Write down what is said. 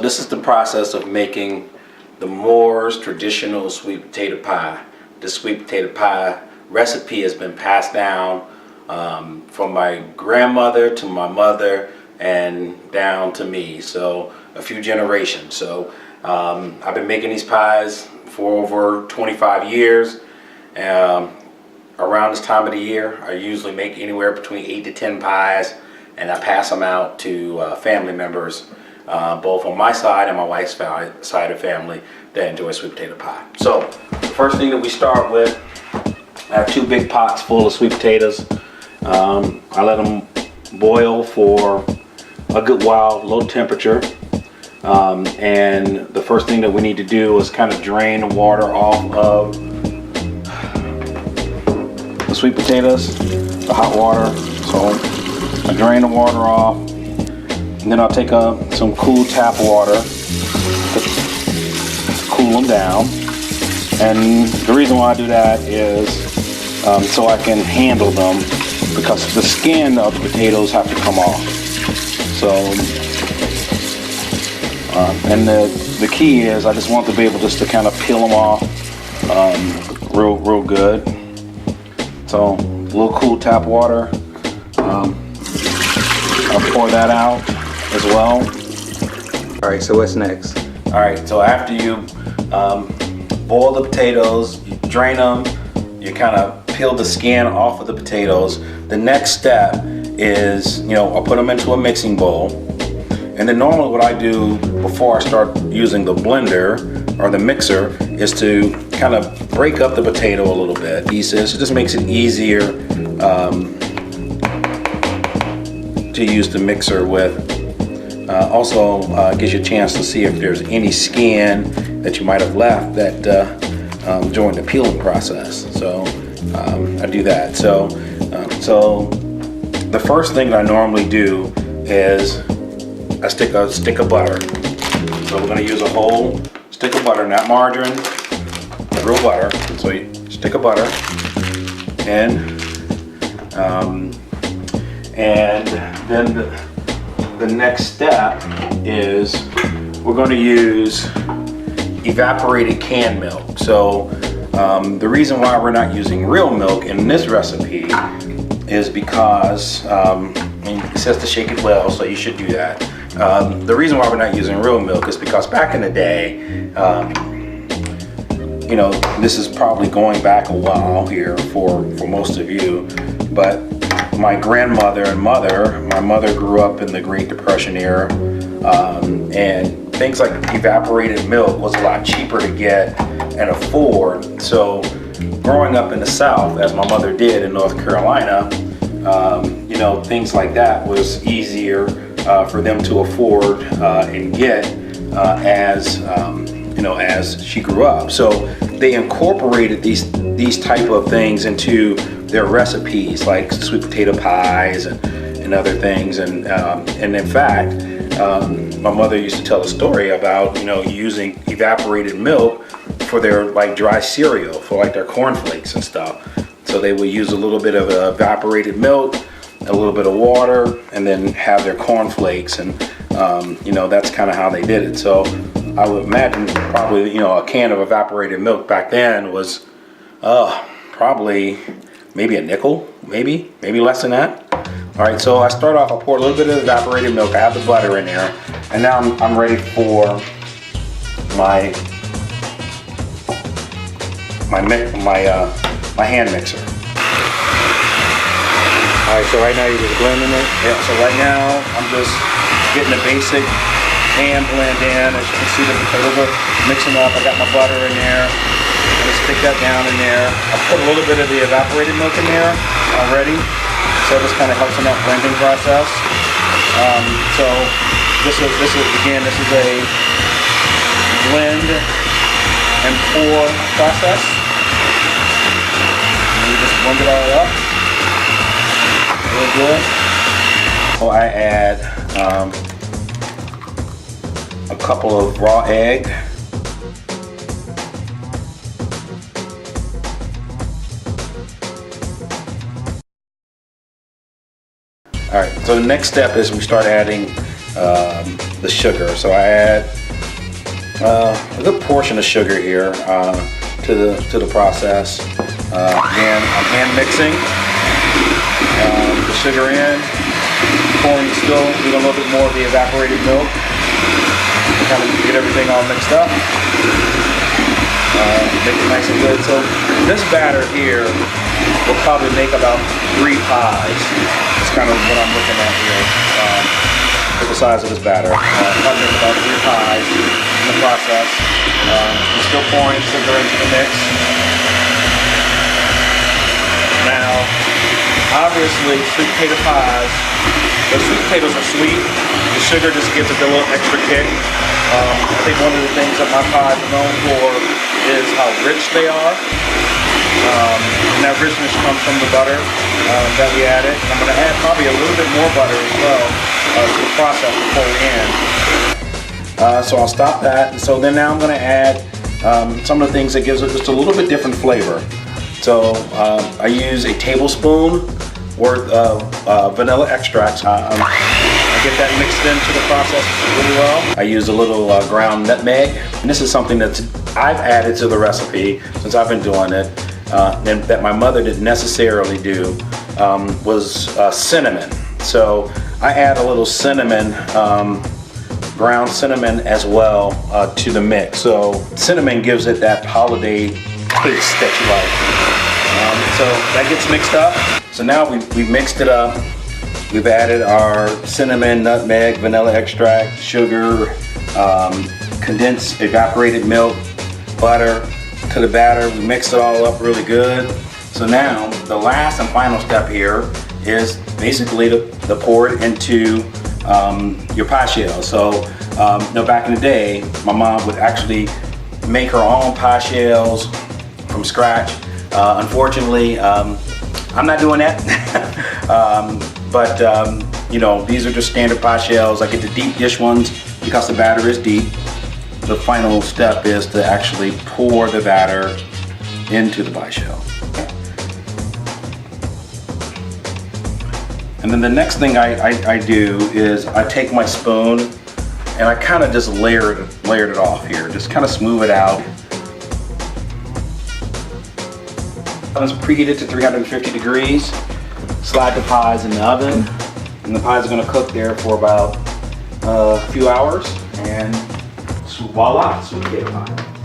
this is the process of making the Moore's traditional sweet potato pie. This sweet potato pie recipe has been passed down from my grandmother to my mother and down to me, so a few generations. So I've been making these pies for over 25 years. Around this time of the year, I usually make anywhere between 8 to 10 pies, and I pass them out to family members, both on my side and my wife's side of family that enjoy sweet potato pie. So the first thing that we start with, I have 2 big pots full of sweet potatoes. I let them boil for a good while, low temperature. And the first thing that we need to do is kind of drain the water off of the sweet potatoes, the hot water. So I drain the water off, and then I'll take some cool tap water to cool them down. And the reason why I do that is so I can handle them, because the skin of the potatoes have to come off. So, and the key is I just want to be able just to kind of peel them off real good. So a little cool tap water. I'll pour that out as well. All right, so what's next? All right, so after you boil the potatoes, you drain them, you kind of peel the skin off of the potatoes. The next step is, I'll put them into a mixing bowl. And then normally what I do before I start using the blender or the mixer is to kind of break up the potato a little bit. Pieces. It just makes it easier to use the mixer with. Also gives you a chance to see if there's any skin that you might have left that during the peeling process. So I do that. So the first thing that I normally do is I stick a stick of butter. So we're going to use a whole stick of butter, not margarine, real butter. So you stick of butter, and then the next step is we're going to use evaporated canned milk. So the reason why we're not using real milk in this recipe is because it says to shake it well, so you should do that. The reason why we're not using real milk is because back in the day, this is probably going back a while here for most of you, but my grandmother and mother, my mother grew up in the Great Depression era, and things like evaporated milk was a lot cheaper to get and afford. So growing up in the South, as my mother did in North Carolina, things like that was easier for them to afford and get as she grew up. So they incorporated these type of things into their recipes, like sweet potato pies and other things. And in fact, my mother used to tell a story about using evaporated milk for their dry cereal, for their cornflakes and stuff. So they would use a little bit of evaporated milk, a little bit of water, and then have their cornflakes, and that's kind of how they did it. So I would imagine probably a can of evaporated milk back then was probably maybe a nickel, maybe less than that. All right, so I start off, I pour a little bit of evaporated milk, I have the butter in there, and now I'm ready for my hand mixer. All right, so right now you're just blending it? Yeah, so right now I'm just getting a basic hand blend in. As you can see, the potatoes are mixing up. I got my butter in there. I'm gonna stick that down in there. I put a little bit of the evaporated milk in there already, so this kind of helps in that blending process. So this is a blend and pour process. And we just blend it all up. Real good. So I add a couple of raw egg. All right, so the next step is we start adding the sugar. So I add a good portion of sugar here to the process. Again, I'm hand mixing the sugar in, pouring still with a little bit more of the evaporated milk to kind of get everything all mixed up. Make it nice and good. So this batter here will probably make about 3 pies. That's kind of what I'm looking at here with the size of this batter. Probably make about 3 pies in the process. I'm still pouring sugar into the mix. Now, obviously, sweet potato pies, the sweet potatoes are sweet. The sugar just gives it a little extra kick. I think one of the things that my pies are known for is how rich they are. And that richness comes from the butter that we added. I'm going to add probably a little bit more butter as well to the process before we end. So I'll stop that. And so then now I'm going to add some of the things that gives it just a little bit different flavor. So I use a tablespoon worth of vanilla extract. I get that mixed into the process really well. I use a little ground nutmeg. And this is something that I've added to the recipe since I've been doing it, and that my mother didn't necessarily do, was cinnamon. So I add a little cinnamon, ground cinnamon as well to the mix. So cinnamon gives it that holiday taste that you like. So that gets mixed up. So now we've mixed it up. We've added our cinnamon, nutmeg, vanilla extract, sugar, condensed evaporated milk, butter to the batter. We mixed it all up really good. So now the last and final step here is basically to pour it into your pie shell. So back in the day, my mom would actually make her own pie shells from scratch. Unfortunately, I'm not doing that. But these are just standard pie shells. I get the deep dish ones because the batter is deep. The final step is to actually pour the batter into the pie shell. And then the next thing I do is I take my spoon and I kind of just layered it off here. Just kind of smooth it out. Oven's preheated to 350 degrees. Slide the pies in the oven, and the pies are going to cook there for about a few hours, and voila, sweet potato pie.